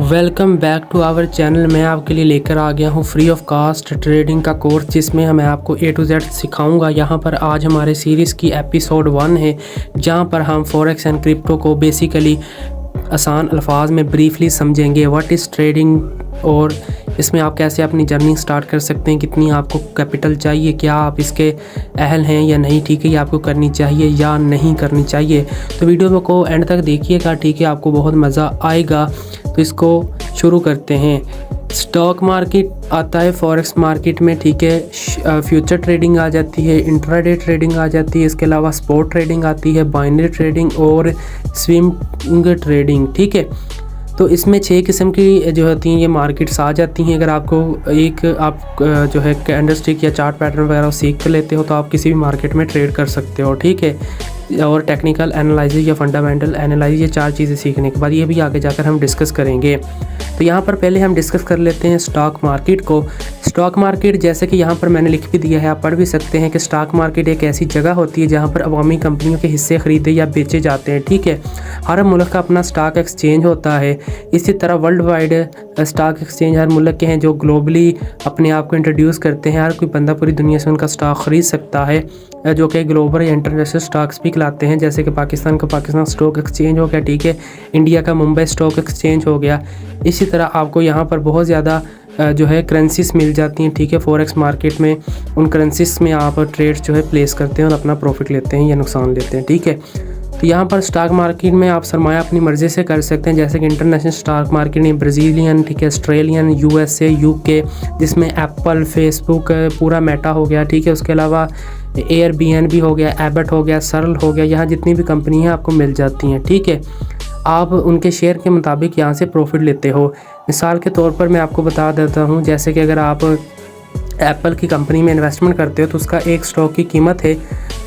Welcome back to our channel. मैं आपके लिए लेकर आ गया हूँ फ्री ऑफ कास्ट ट्रेडिंग का कोर्स, जिसमें मैं आपको A to Z सिखाऊंगा। यहाँ पर आज हमारे सीरीज़ की एपिसोड 1 है, जहाँ पर हम फॉरेक्स एंड क्रिप्टो को बेसिकली आसान अल्फाज में ब्रीफली समझेंगे। व्हाट इज़ ट्रेडिंग, और इसमें आप कैसे अपनी जर्नी स्टार्ट कर सकते हैं, कितनी आपको कैपिटल चाहिए, क्या आप इसके अहल हैं या नहीं, ठीक है, ये आपको करनी चाहिए या नहीं करनी चाहिए। तो वीडियो को एंड तक देखिएगा, ठीक है, आपको बहुत मज़ा आएगा। तो इसको शुरू करते हैं। स्टॉक मार्केट आता है फॉरेक्स मार्केट में, ठीक है, फ्यूचर ट्रेडिंग आ जाती है, इंट्राडे ट्रेडिंग आ जाती है, इसके अलावा स्पॉट ट्रेडिंग आती है, बाइनरी ट्रेडिंग और स्विंग ट्रेडिंग, ठीक है। तो इसमें 6 किस्म की जो होती हैं ये मार्केट्स आ जाती हैं। अगर आपको आप जो है कैंडलस्टिक या चार्ट पैटर्न वगैरह सीख लेते हो तो आप किसी भी मार्केट में ट्रेड कर सकते हो, ठीक है। और टेक्निकल एनालिसिस या फंडामेंटल एनालिसिस, ये 4 चीज़ें सीखने के बाद ये भी आगे जाकर हम डिस्कस करेंगे। तो यहाँ पर पहले हम डिस्कस कर लेते हैं स्टॉक मार्केट को। स्टॉक मार्केट, जैसे कि यहाँ पर मैंने लिख भी दिया है, आप पढ़ भी सकते हैं कि स्टॉक मार्केट एक ऐसी जगह होती है जहाँ पर अवामी कंपनियों के हिस्से खरीदे या बेचे जाते हैं, ठीक है। हर मुल्क का अपना स्टॉक एक्सचेंज होता है। इसी तरह वर्ल्ड वाइड स्टॉक एक्सचेंज हर मुल्क के हैं जो ग्लोबली अपने आप को इंट्रोड्यूस करते हैं। हर कोई बंदा पूरी दुनिया से उनका स्टॉक ख़रीद सकता है, जो कि ग्लोबल या इंटरनेशनल स्टॉक्स भी कहलाते हैं। जैसे कि पाकिस्तान का पाकिस्तान स्टॉक एक्सचेंज हो गया, ठीक है, इंडिया का मुंबई स्टॉक एक्सचेंज हो गया। इसी तरह आपको यहाँ पर बहुत ज़्यादा जो है करेंसीज मिल जाती हैं, ठीक है, फॉरेक्स मार्केट में। उन करेंसीज में आप ट्रेड्स जो है प्लेस करते हैं और अपना प्रॉफिट लेते हैं या नुकसान लेते हैं, ठीक है। तो यहाँ पर स्टॉक मार्केट में आप सरमाया अपनी मर्ज़ी से कर सकते हैं, जैसे कि इंटरनेशनल स्टॉक मार्केट में ब्राज़ीलियन, ठीक है, ऑस्ट्रेलियन, USA, UK, जिसमें एप्पल, फेसबुक, पूरा मेटा हो गया, ठीक है। उसके अलावा Airbnb हो गया, एबट हो गया, सर्ल हो गया, यहाँ जितनी भी कंपनी हैं आपको मिल जाती हैं, ठीक है। आप उनके शेयर के मुताबिक यहाँ से प्रॉफिट लेते हो। मिसाल के तौर पर मैं आपको बता देता हूँ, जैसे कि अगर आप एप्पल की कंपनी में इन्वेस्टमेंट करते हो तो उसका एक स्टॉक की कीमत है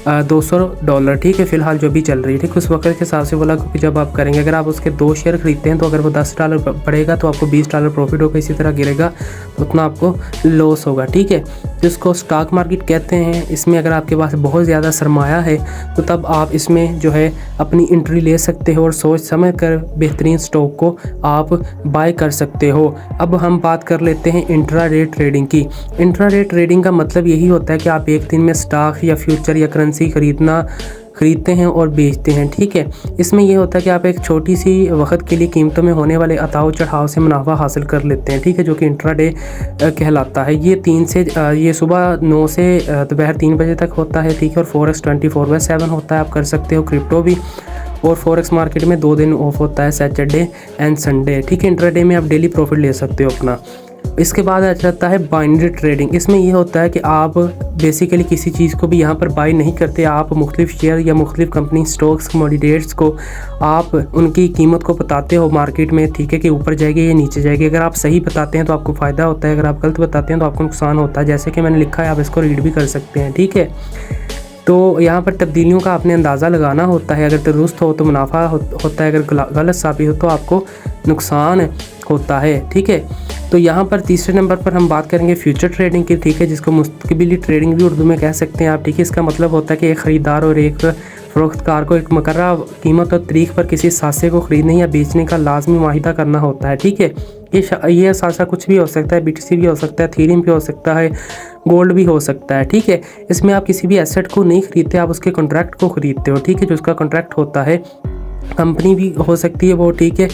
$200, ठीक है, फ़िलहाल जो भी चल रही है, ठीक। उस वक्त के हिसाब से बोला कि जब आप करेंगे, अगर आप उसके 2 शेयर खरीदते हैं तो अगर वो $10 बढ़ेगा तो आपको $20 प्रॉफिट होगा। इसी तरह गिरेगा तो उतना आपको लॉस होगा, ठीक है। जिसको स्टॉक मार्केट कहते हैं। इसमें अगर आपके पास बहुत ज़्यादा सरमाया है तो तब आप इसमें जो है अपनी एंट्री ले सकते हो और सोच समझ कर बेहतरीन स्टॉक को आप बाय कर सकते हो। अब हम बात कर लेते हैं इंट्राडे ट्रेडिंग की। इंट्राडे ट्रेडिंग का मतलब यही होता है कि आप एक दिन में स्टॉक या फ्यूचर या करेंसी खरीदते हैं और बेचते हैं, ठीक है। इसमें यह होता है कि आप एक छोटी सी वक्त के लिए कीमतों में होने वाले उतार चढ़ाव से मुनाफा हासिल कर लेते हैं, ठीक है, जो कि इंट्राडे कहलाता है। ये सुबह 9 से दोपहर 3 बजे तक होता है, ठीक है, और फॉरेक्स 24/7 होता है, आप कर सकते हो। क्रिप्टो भी, और फॉरेक्स मार्केट में 2 दिन ऑफ होता है, सैटरडे एंड संडे, ठीक है। इंट्राडे में आप डेली प्रॉफिट ले सकते हो अपना। इसके बाद आ जाता है बाइनरी ट्रेडिंग। इसमें यह होता है कि आप बेसिकली किसी चीज़ को भी यहाँ पर बाई नहीं करते, आप मुख्तलिफ शेयर या मुख्तलिफ कंपनी स्टॉक्स, कमोडिटीज़ को आप उनकी कीमत को बताते हो मार्केट में, ठीक है, कि ऊपर जाएगी या नीचे जाएगी। अगर आप सही बताते हैं तो आपको फ़ायदा होता है, अगर आप गलत बताते हैं तो आपको नुकसान होता है। जैसे कि मैंने लिखा है, आप इसको रीड भी कर सकते हैं, ठीक है। तो यहाँ पर तब्दीलियों का आपने अंदाज़ा लगाना होता है। अगर दुरुस्त हो तो मुनाफा होता है, अगर गलत साबित हो तो आपको नुकसान होता है, ठीक है। तो यहाँ पर तीसरे नंबर पर हम बात करेंगे फ्यूचर ट्रेडिंग की, ठीक है, जिसको मुस्तकबिली ट्रेडिंग भी उर्दू में कह सकते हैं आप, ठीक है। इसका मतलब होता है कि एक ख़रीदार और एक फ़रोख्तकार को एक मुकर्रर कीमत और तारीख पर किसी सासे को ख़रीदने या बेचने का लाजमी माहिदा करना होता है, ठीक है। ये सासा कुछ भी हो सकता है, BTC भी हो सकता है, थीरियम भी हो सकता है, गोल्ड भी हो सकता है, ठीक है। इसमें आप किसी भी एसेट को नहीं खरीदते, आप उसके कॉन्ट्रैक्ट को ख़रीदते हो, ठीक है, जो उसका कॉन्ट्रैक्ट होता है। कंपनी भी हो सकती है वो, ठीक है,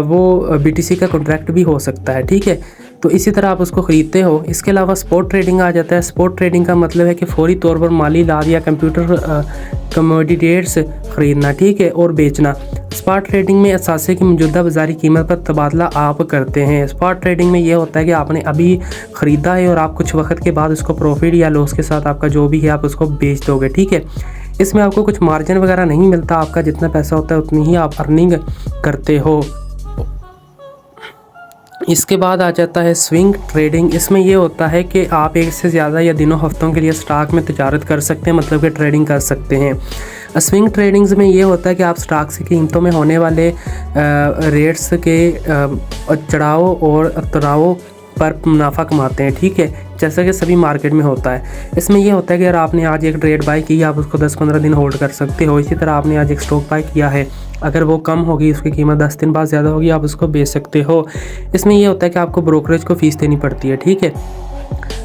वो BTC का कॉन्ट्रैक्ट भी हो सकता है, ठीक है। तो इसी तरह आप उसको ख़रीदते हो। इसके अलावा स्पॉट ट्रेडिंग आ जाता है। स्पॉट ट्रेडिंग का मतलब है कि फौरी तौर पर माली लाभ या कंप्यूटर कमोडिटीज़ ख़रीदना, ठीक है, और बेचना। स्पॉट ट्रेडिंग में असासे की मौजूदा बाज़ारी कीमत पर तबादला आप करते हैं। स्पॉट ट्रेडिंग में यह होता है कि आपने अभी ख़रीदा है और आप कुछ वक्त के बाद उसको प्रॉफिट या लॉस के साथ आपका जो भी है आप उसको बेच दोगे, ठीक है। इसमें आपको कुछ मार्जिन वगैरह नहीं मिलता, आपका जितना पैसा होता है उतनी ही आप अर्निंग करते हो। इसके बाद आ जाता है स्विंग ट्रेडिंग। इसमें यह होता है कि आप एक से ज़्यादा या दिनों हफ्तों के लिए स्टॉक में तजारत कर सकते हैं, मतलब कि ट्रेडिंग कर सकते हैं। स्विंग ट्रेडिंग्स में ये होता है कि आप स्टॉक्स की कीमतों में होने वाले रेट्स के चढ़ाव और उतराव पर मुनाफा कमाते हैं, ठीक है। जैसा कि सभी मार्केट में होता है। इसमें ये होता है कि अगर आपने आज एक ट्रेड बाय की, आप उसको 10-15 दिन होल्ड कर सकते हो। इसी तरह आपने आज एक स्टॉक बाय किया है, अगर वो कम होगी, उसकी कीमत 10 दिन बाद ज़्यादा होगी, आप उसको बेच सकते हो। इसमें ये होता है कि आपको ब्रोकरेज को फ़ीस देनी पड़ती है, ठीक है।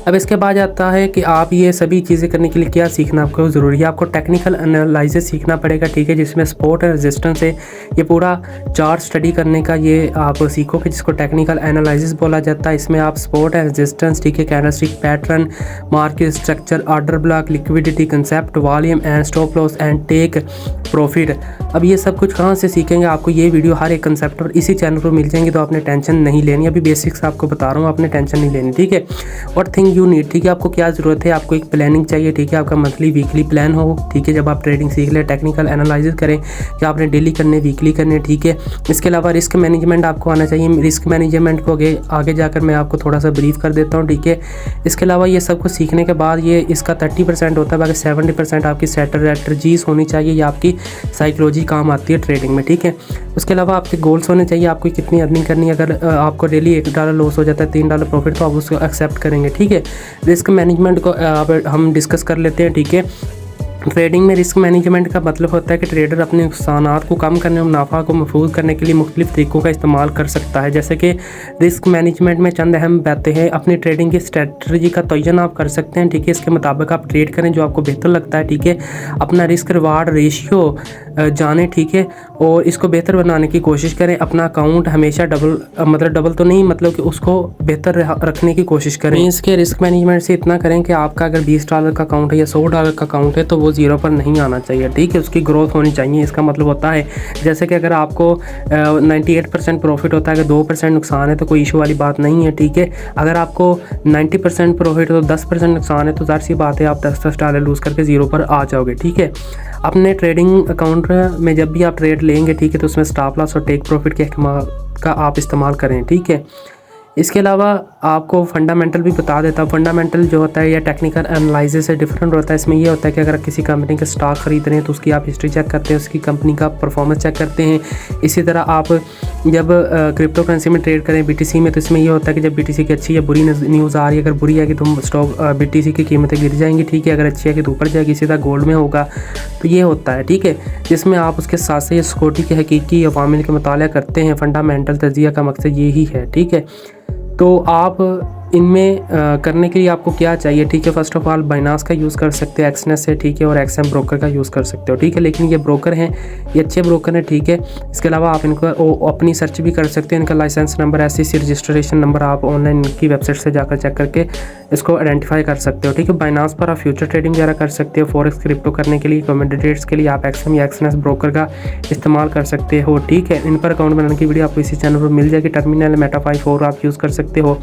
अब इसके बाद आता है कि आप ये सभी चीज़ें करने के लिए क्या सीखना आपको ज़रूरी है। आपको टेक्निकल एनालिसिस सीखना पड़ेगा, ठीक है, जिसमें सपोर्ट और रेजिस्टेंस है। ये पूरा चार्ट स्टडी करने का ये आप सीखोगे, जिसको टेक्निकल एनालिसिस बोला जाता है। इसमें आप सपोर्ट एंड रेजिस्टेंस, ठीक है, candlestick pattern, market structure, order block, liquidity concept, volume and stop loss and take profit. अब ये सब कुछ कहाँ से सीखेंगे, आपको ये वीडियो हर एक कंसेप्ट पर इसी चैनल पर मिल जाएंगे, तो आपने टेंशन नहीं लेनी। अभी बेसिक्स आपको बता रहा हूँ, आपने टेंशन नहीं लेनी, ठीक है। और थिंग यू नीड, ठीक है, आपको क्या ज़रूरत है, आपको एक प्लानिंग चाहिए, ठीक है, आपका मंथली वीकली प्लान हो, ठीक है। जब आप ट्रेडिंग सीख लें, टेक्निकल एनालिसिस करें कि आपने डेली करने, वीकली करने, ठीक है। इसके अलावा रिस्क मैनेजमेंट आपको आना चाहिए। रिस्क मैनेजमेंट को आगे जाकर मैं आपको थोड़ा सा ब्रीफ कर देता हूँ, ठीक है। इसके अलावा ये सब कुछ सीखने के बाद ये इसका 30% होता है, बाकी 70% आपकी स्ट्रैटेजीज होनी चाहिए, या आपकी साइकोलॉजी काम आती है ट्रेडिंग में, ठीक है। उसके अलावा आपके गोल्स होने चाहिए, आपको कितनी अर्निंग करनी है। अगर आपको डेली $1 लॉस हो जाता है, $3 प्रॉफिट, तो आप उसको एक्सेप्ट करेंगे, ठीक है। रिस्क मैनेजमेंट को हम डिस्कस कर लेते हैं, ठीक है। ट्रेडिंग में रिस्क मैनेजमेंट का मतलब होता है कि ट्रेडर अपने नुकसानात को कम करने और मुनाफा को महफूज करने के लिए मुख्तलिफ तरीकों का इस्तेमाल कर सकता है। जैसे कि रिस्क मैनेजमेंट में चंद अहम बातें हैं। अपनी ट्रेडिंग की स्ट्रेटजी का तयन आप कर सकते हैं, ठीक है। इसके मुताबिक आप ट्रेड करें जो आपको बेहतर लगता है, ठीक है। अपना रिस्क रिवार्ड रेशियो जाने, ठीक है, और इसको बेहतर बनाने की कोशिश करें। अपना अकाउंट हमेशा डबल तो नहीं, मतलब कि उसको बेहतर रखने की कोशिश करें। इसके रिस्क मैनेजमेंट से इतना करें कि आपका अगर $20 का अकाउंट है या $100 का अकाउंट है, तो वो ज़ीरो पर नहीं आना चाहिए, ठीक है। उसकी ग्रोथ होनी चाहिए। इसका मतलब होता है जैसे कि अगर आपको 98% प्रॉफिट होता है, अगर 2% नुकसान है, तो कोई इशू वाली बात नहीं है, ठीक है। अगर आपको 90% प्रॉफिट है तो 10% नुकसान है, तो ज़ाहिर सी बात है आप $10 लूज़ करके ज़ीरो पर आ जाओगे, ठीक है। अपने ट्रेडिंग अकाउंट में जब भी आप ट्रेड लेंगे, ठीक है, तो उसमें स्टॉप लॉस और टेक प्रॉफिट के का आप इस्तेमाल करें, ठीक है। इसके अलावा आपको फंडामेंटल भी बता देता हूँ। फंडामेंटल जो होता है या टेक्निकल एनालिसिस से डिफरेंट होता है। इसमें ये होता है कि अगर किसी कंपनी के स्टॉक खरीद रहे हैं तो उसकी आप हिस्ट्री चेक करते हैं, उसकी कंपनी का परफॉर्मेंस चेक करते हैं। इसी तरह आप जब क्रिप्टो करेंसी में ट्रेड करें, BTC में, तो इसमें ये होता है कि जब BTC की अच्छी या बुरी न्यूज़ आ रही है, अगर बुरी है कि तो स्टॉक BTC की कीमतें गिर जाएंगी, ठीक है। अगर अच्छी है कि तो ऊपर जाएगी। इसी तरह गोल्ड में होगा, तो ये होता है, ठीक है, जिसमें आप उसके साथ से सिक्योरिटी के हकीकी अवामिल के मुताला करते हैं। फंडामेंटल तजिया का मकसद यही है, ठीक है। तो आप इनमें करने के लिए आपको क्या चाहिए, ठीक है। फर्स्ट ऑफ ऑल बाइनांस का यूज़ कर सकते हैं, एक्सनेस से, ठीक है, और XM ब्रोकर का यूज़ कर सकते हो, ठीक है। लेकिन ये ब्रोकर हैं, ये अच्छे ब्रोकर हैं, ठीक है। इसके अलावा आप इनको अपनी सर्च भी कर सकते हैं। इनका license number, SEC registration number आप ऑनलाइन इनकी वेबसाइट से जाकर चेक करके इसको आइडेंटिफाई कर सकते हो, ठीक है। बाइनांस पर आप फ्यूचर ट्रेडिंग वगैरह कर सकते हो। फॉरेक्स क्रिप्टो करने के लिए, कमोडिटीज के लिए आप XM या एक्सनेस ब्रोकर का इस्तेमाल कर सकते हो, ठीक है। इन पर अकाउंट बनाने की वीडियो आपको इसी चैनल पर मिल जाएगी। टर्मिनल, मेटाफाई 4 आप यूज़ कर सकते हो।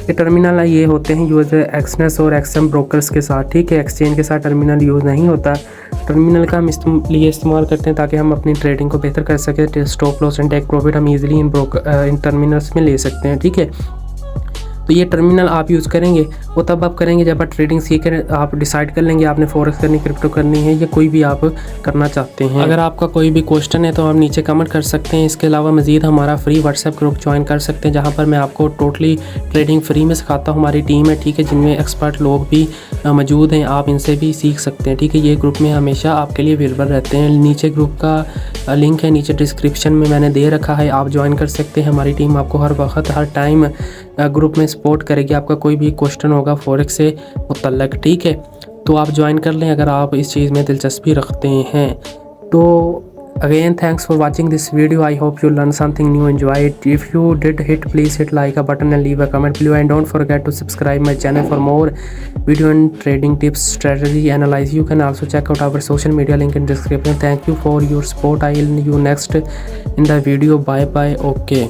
ये टर्मिनल ये होते हैं यूज़ एक्सनेस और XM ब्रोकर्स के साथ, ठीक है। एक्सचेंज के साथ टर्मिनल यूज़ नहीं होता। टर्मिनल का हम लिए इस्तेमाल करते हैं ताकि हम अपनी ट्रेडिंग को बेहतर कर सकें। Stop loss and take profit हम इजीली इन टर्मिनल्स में ले सकते हैं, ठीक है। तो ये टर्मिनल आप यूज़ करेंगे, वो तब आप करेंगे जब आप ट्रेडिंग सीख कर आप डिसाइड कर लेंगे आपने फॉरेक्स करनी, क्रिप्टो करनी है, या कोई भी आप करना चाहते हैं। अगर आपका कोई भी क्वेश्चन है तो आप नीचे कमेंट कर सकते हैं। इसके अलावा मज़ीद हमारा फ्री व्हाट्सएप ग्रुप ज्वाइन कर सकते हैं, जहाँ पर मैं आपको टोटली ट्रेडिंग फ्री में सिखाता हूँ। हमारी टीम है, ठीक है, जिनमें एक्सपर्ट लोग भी मौजूद हैं, आप इनसे भी सीख सकते हैं, ठीक है। ये ग्रुप में हमेशा आपके लिए अवेलेबल रहते हैं। नीचे ग्रुप का लिंक है, नीचे डिस्क्रिप्शन में मैंने दे रखा है, आप ज्वाइन कर सकते हैं। हमारी टीम आपको हर वक्त हर टाइम ग्रुप में सपोर्ट करेगी। आपका कोई भी क्वेश्चन होगा फॉरेक्स से मुतल्लक, ठीक है, तो आप ज्वाइन कर लें अगर आप इस चीज़ में दिलचस्पी रखते हैं। तो again thanks for watching this video. I hope you learn something new, enjoy it. If you did hit, please hit like a button and leave a comment below, and don't forget to subscribe my channel for more video and trading tips, strategy analysis. You can also check out our social media link in description. Thank you for your support. I will see you next in the video. Bye bye. Okay.